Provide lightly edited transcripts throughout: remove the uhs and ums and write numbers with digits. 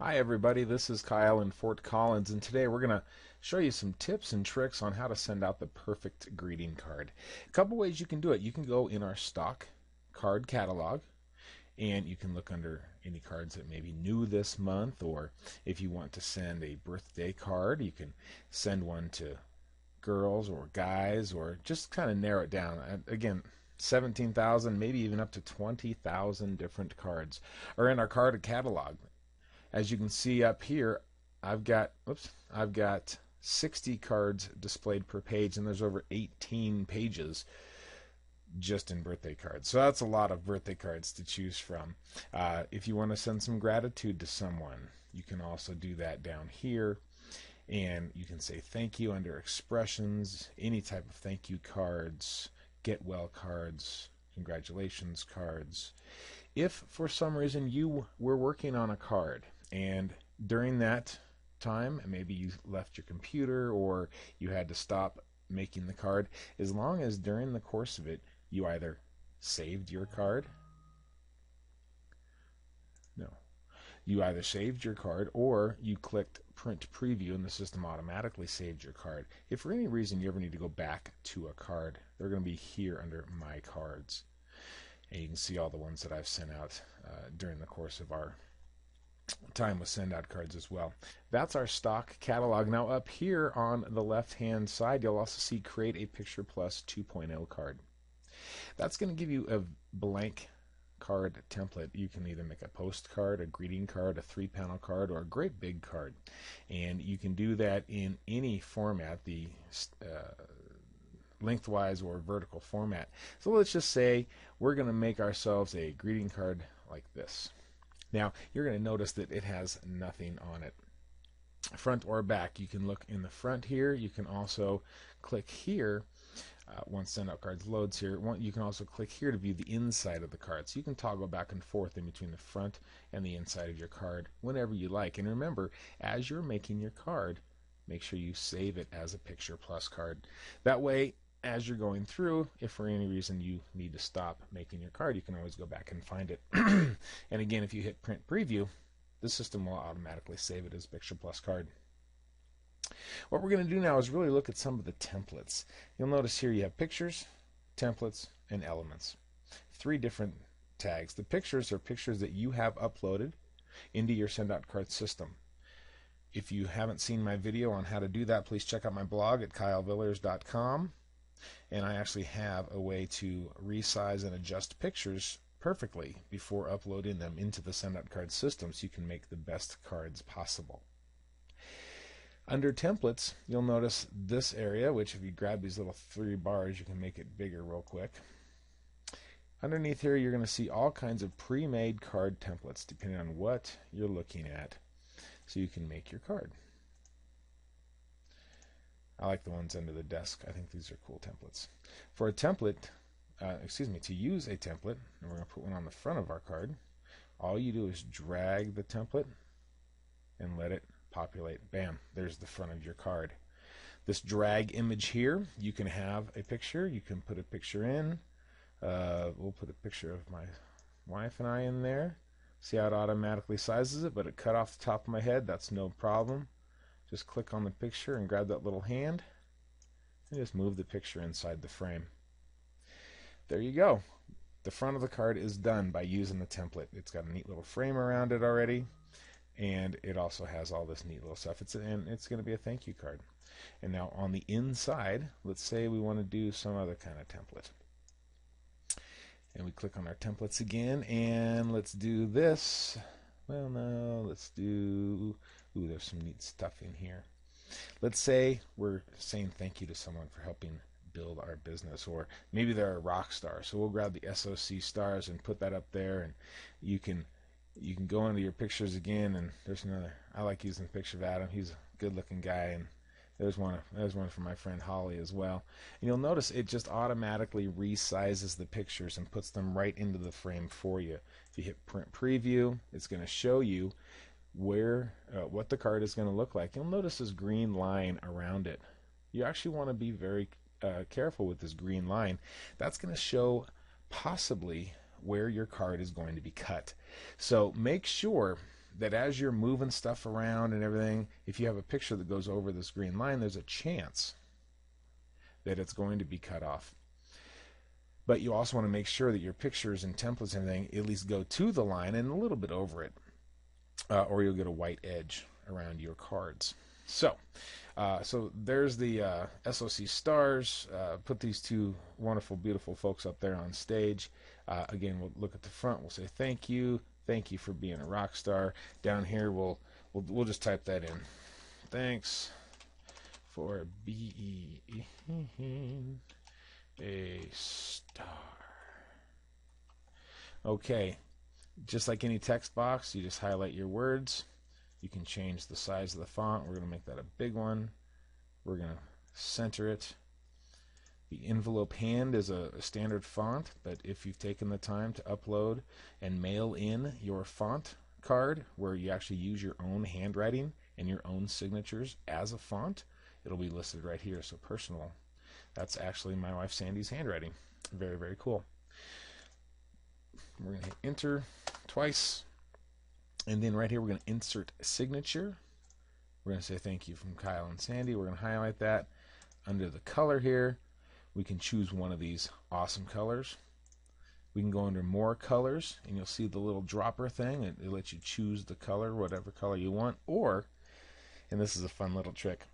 Hi everybody, this is Kyle in Fort Collins, and today we're going to show you some tips and tricks on how to send out the perfect greeting card. A couple ways you can do it. You can go in our stock card catalog and you can look under any cards that may be new this month, or if you want to send a birthday card, you can send one to girls or guys, or just kind of narrow it down. Again, 17,000, maybe even up to 20,000 different cards are in our card catalog. As you can see up here, I've got 60 cards displayed per page, and there's over 18 pages just in birthday cards. So that's a lot of birthday cards to choose from. If you want to send some gratitude to someone, you can also do that down here, and you can say thank you under expressions, any type of thank you cards, get well cards, congratulations cards. If for some reason you were working on a card and during that time, maybe you left your computer or you had to stop making the card, as long as during the course of it you either saved your card, or you clicked print preview and the system automatically saved your card. If for any reason you ever need to go back to a card, they're going to be here under my cards. And you can see all the ones that I've sent out during the course of our time with Sendoutcards as well. That's our stock catalog. Now up here on the left hand side, you'll also see create a picture plus 2.0 card. That's going to give you a blank card template. You can either make a postcard, a greeting card, a 3-panel card, or a great big card, and you can do that in any format, the lengthwise or vertical format. So let's just say we're going to make ourselves a greeting card like this. Now you're going to notice that it has nothing on it, front or back. You can look in the front here. You can also click here. Once Sendoutcards loads here, you can also click here to view the inside of the card. So you can toggle back and forth in between the front and the inside of your card whenever you like. And remember, as you're making your card, make sure you save it as a picture plus card. That way, as you're going through, if for any reason you need to stop making your card, you can always go back and find it. And again, if you hit print preview, the system will automatically save it as picture plus card. What we're going to do now is really look at some of the templates. You'll notice here you have pictures, templates, and elements. 3 different tags. The pictures are pictures that you have uploaded into your Sendoutcards system. If you haven't seen my video on how to do that, please check out my blog at kylevillers.com. And I actually have a way to resize and adjust pictures perfectly before uploading them into the Sendoutcards system so you can make the best cards possible. Under templates, you'll notice this area, which if you grab these little 3 bars, you can make it bigger real quick. Underneath here, you're going to see all kinds of pre-made card templates depending on what you're looking at, so you can make your card. I like the ones under the desk. I think these are cool templates. For a template, to use a template, and we're going to put one on the front of our card, all you do is drag the template and let it populate. Bam, there's the front of your card. This drag image here, you can have a picture, you can put a picture in. We'll put a picture of my wife and I in there. See how it automatically sizes it, but it cut off the top of my head. That's no problem. Just click on the picture and grab that little hand and just move the picture inside the frame. There you go. The front of the card is done by using the template. It's got a neat little frame around it already, and it also has all this neat little stuff. It's going to be a thank you card. And now on the inside, let's say we want to do some other kind of template. And we click on our templates again, and let's do this. Well, no, let's do... Ooh, there's some neat stuff in here. Let's say we're saying thank you to someone for helping build our business, or maybe they're a rock star. So we'll grab the SOC stars and put that up there, and you can go into your pictures again, and there's another. I like using the picture of Adam. He's a good-looking guy, and there's one for my friend Holly as well. And you'll notice it just automatically resizes the pictures and puts them right into the frame for you. If you hit print preview, it's going to show you what the card is going to look like. You'll notice this green line around it. You actually want to be very careful with this green line. That's going to show possibly where your card is going to be cut. So make sure that as you're moving stuff around and everything, if you have a picture that goes over this green line, there's a chance that it's going to be cut off. But you also want to make sure that your pictures and templates and everything at least go to the line and a little bit over it, or you'll get a white edge around your cards. So there's the SOC stars. Put these two wonderful, beautiful folks up there on stage. Again, we'll look at the front. We'll say thank you for being a rock star. Down here, we'll just type that in. Thanks for being a star. Okay, just like any text box, you just highlight your words. You can change the size of the font. We're going to make that a big one. We're going to center it. The envelope hand is a standard font, but if you've taken the time to upload and mail in your font card where you actually use your own handwriting and your own signatures as a font, it'll be listed right here. So personal. That's actually my wife Sandy's handwriting. Very, very cool. We're going to hit enter twice. And then right here we're going to insert signature. We're going to say thank you from Kyle and Sandy. We're going to highlight that. Under the color here, we can choose one of these awesome colors. We can go under more colors, and you'll see the little dropper thing. It lets you choose the color, whatever color you want. Or, and this is a fun little trick,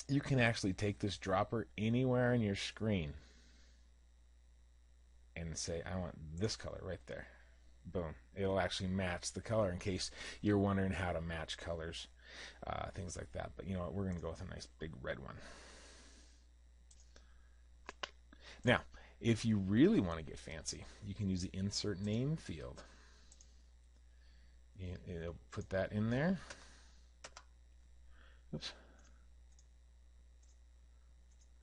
you can actually take this dropper anywhere on your screen and say, I want this color right there. Boom. It'll actually match the color in case you're wondering how to match colors, things like that. But you know what? We're going to go with a nice big red one. Now, if you really want to get fancy, you can use the insert name field. And it'll put that in there. Oops.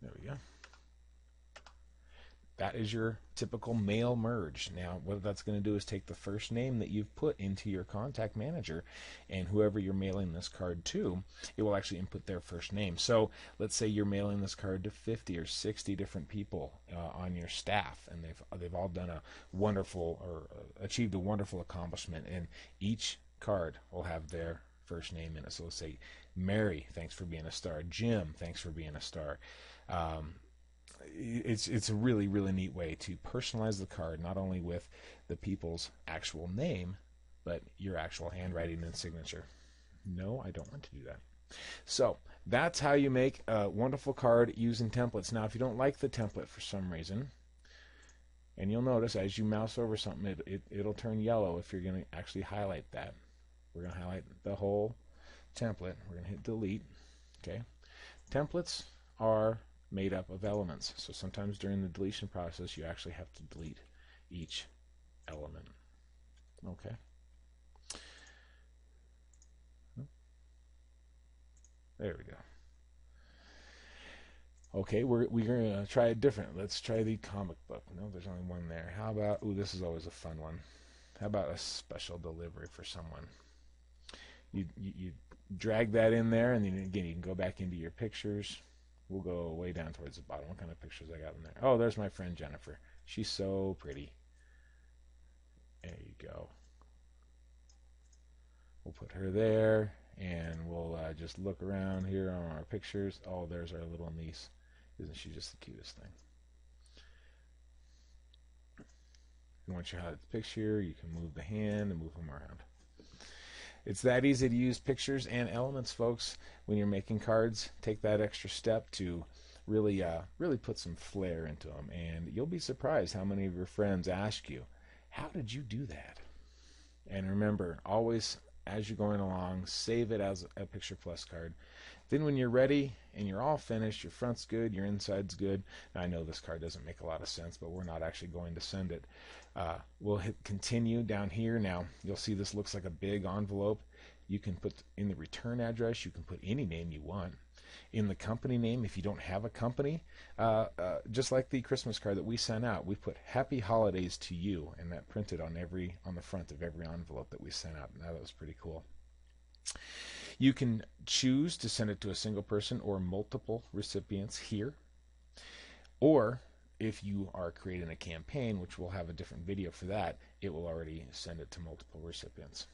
There we go. That is your typical mail merge. Now, what that's going to do is take the first name that you've put into your contact manager, and whoever you're mailing this card to, it will actually input their first name. So let's say you're mailing this card to 50 or 60 different people on your staff, and they've all done a wonderful or achieved a wonderful accomplishment, and each card will have their first name in it. So let's say Mary, thanks for being a star. Jim, thanks for being a star. It's a really, really neat way to personalize the card, not only with the people's actual name, but your actual handwriting and signature. No, I don't want to do that. So that's how you make a wonderful card using templates. Now, if you don't like the template for some reason, and you'll notice as you mouse over something, it'll turn yellow if you're going to actually highlight that. We're going to highlight the whole template. We're going to hit delete. Okay. Templates are made up of elements. So sometimes during the deletion process, you actually have to delete each element. Okay. There we go. Okay, we're going to try it different. Let's try the comic book. No, there's only one there. How about, ooh, this is always a fun one. How about a special delivery for someone? You drag that in there, and then again, you can go back into your pictures. We'll go way down towards the bottom. What kind of pictures I got in there? Oh, there's my friend Jennifer. She's so pretty. There you go. We'll put her there, and we'll just look around here on our pictures. Oh, there's our little niece. Isn't she just the cutest thing? If you want to highlight the picture, you can move the hand and move them around. It's that easy to use pictures and elements, folks. When you're making cards, take that extra step to really put some flair into them. And you'll be surprised how many of your friends ask you, how did you do that? And remember, always, as you're going along, save it as a Picture Plus card. Then when you're ready and you're all finished, your front's good, your inside's good. Now, I know this card doesn't make a lot of sense, but we're not actually going to send it. We'll hit continue down here. Now, you'll see this looks like a big envelope. You can put in the return address. You can put any name you want. In the company name, if you don't have a company, just like the Christmas card that we sent out, we put Happy Holidays to You, and that printed on the front of every envelope that we sent out. Now, that was pretty cool. You can choose to send it to a single person or multiple recipients here. Or if you are creating a campaign, which we'll have a different video for that, it will already send it to multiple recipients.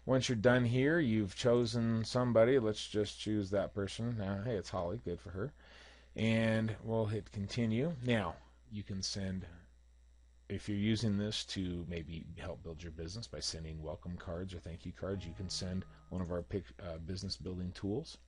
Once you're done here, you've chosen somebody. Let's just choose that person. Hey, it's Holly. Good for her. And we'll hit continue. Now, you can send, if you're using this to maybe help build your business by sending welcome cards or thank you cards, you can send one of our business building tools.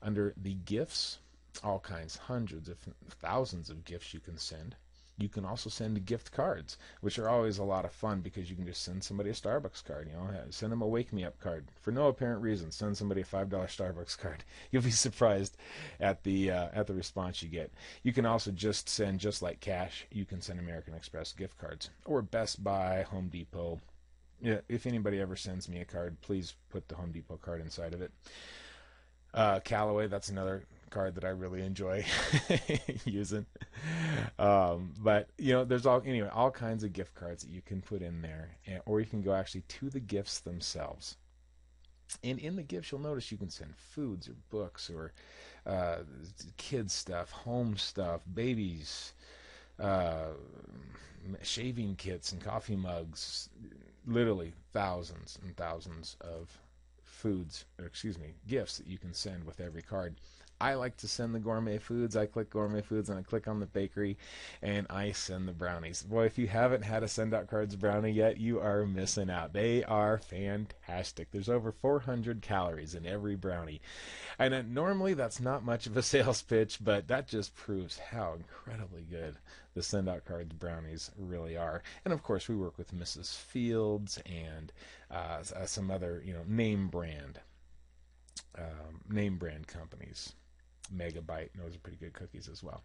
Under the gifts, all kinds, hundreds, if thousands of gifts you can send. You can also send gift cards, which are always a lot of fun because you can just send somebody a Starbucks card. Send them a Wake Me Up card for no apparent reason. Send somebody a $5 Starbucks card. You'll be surprised at the response you get. You can also just send, just like cash, you can send American Express gift cards or Best Buy, Home Depot. Yeah, if anybody ever sends me a card, please put the Home Depot card inside of it. Callaway, that's another card that I really enjoy using. But there's all kinds of gift cards that you can put in there, or you can go actually to the gifts themselves. And in the gifts, you'll notice you can send foods or books or kids stuff, home stuff, babies, shaving kits and coffee mugs. Literally thousands and thousands of gifts that you can send with every card. I like to send the gourmet foods. I click gourmet foods and I click on the bakery and I send the brownies. Boy, if you haven't had a Sendoutcards brownie yet, you are missing out. They are fantastic. There's over 400 calories in every brownie. And normally that's not much of a sales pitch, but that just proves how incredibly good the Sendoutcards brownies really are. And of course, we work with Mrs. Fields and some other name brand companies. Megabyte, those are pretty good cookies as well.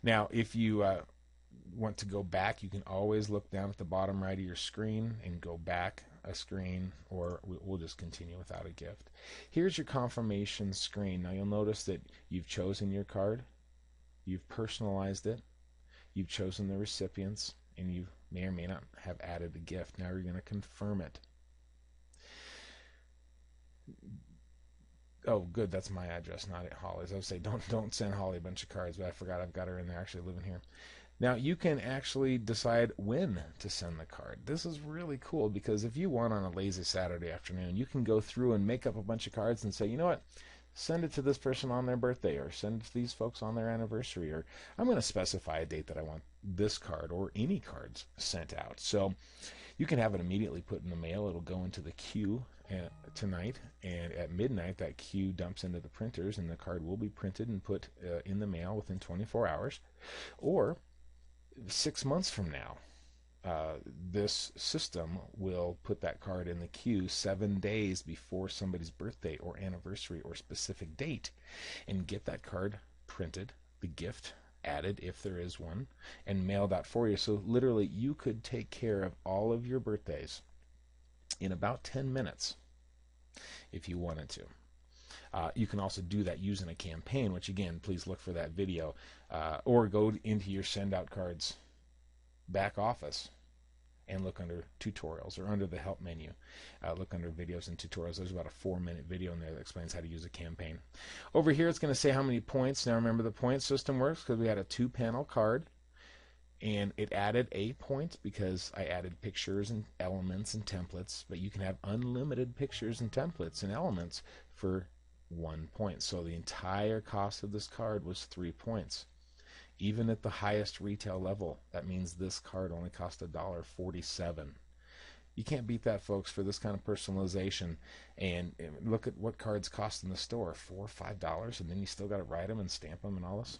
Now, if you want to go back, you can always look down at the bottom right of your screen and go back a screen, or we'll just continue without a gift. Here's your confirmation screen. Now, you'll notice that you've chosen your card, you've personalized it, you've chosen the recipients, and you may or may not have added a gift. Now you're going to confirm it. Oh, good. That's my address, not at Holly's. I would say don't send Holly a bunch of cards, but I forgot I've got her in there actually living here. Now, you can actually decide when to send the card. This is really cool because if you want on a lazy Saturday afternoon, you can go through and make up a bunch of cards and say, you know what, send it to this person on their birthday, or send it to these folks on their anniversary, or I'm going to specify a date that I want this card or any cards sent out. So you can have it immediately put in the mail. It'll go into the queue tonight, and at midnight that queue dumps into the printers, and the card will be printed and put in the mail within 24 hours. Or 6 months from now, this system will put that card in the queue 7 days before somebody's birthday or anniversary or specific date, and get that card printed, the gift added if there is one, and mailed out for you. So literally you could take care of all of your birthdays in about 10 minutes if you wanted to. You can also do that using a campaign, which again, please look for that video, or go into your Sendoutcards back office and look under tutorials, or under the help menu. Look under videos and tutorials. There's about a 4-minute video in there that explains how to use a campaign. Over here, it's going to say how many points. Now remember, the point system works because we had a 2-panel card, and it added a point because I added pictures and elements and templates, but you can have unlimited pictures and templates and elements for 1 point. So the entire cost of this card was 3 points. Even at the highest retail level, that means this card only cost $1.47. You can't beat that, folks, for this kind of personalization. And look at what cards cost in the store, $4 or $5, and then you still got to write them and stamp them and all this.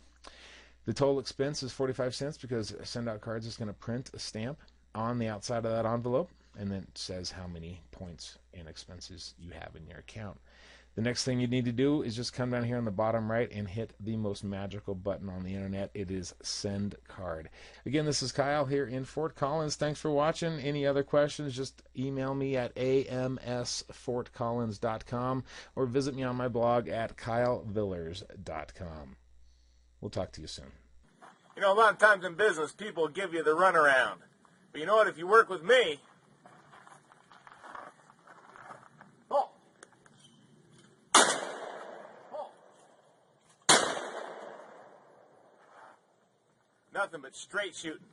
The total expense is 45 cents because Sendoutcards is going to print a stamp on the outside of that envelope, and then it says how many points and expenses you have in your account. The next thing you need to do is just come down here on the bottom right and hit the most magical button on the internet. It is Send Card. Again, this is Kyle here in Fort Collins. Thanks for watching. Any other questions, just email me at ams.fortcollins.com or visit me on my blog at kylevillers.com. We'll talk to you soon. You know, a lot of times in business, people give you the runaround. But you know what? If you work with me, nothing but straight shooting.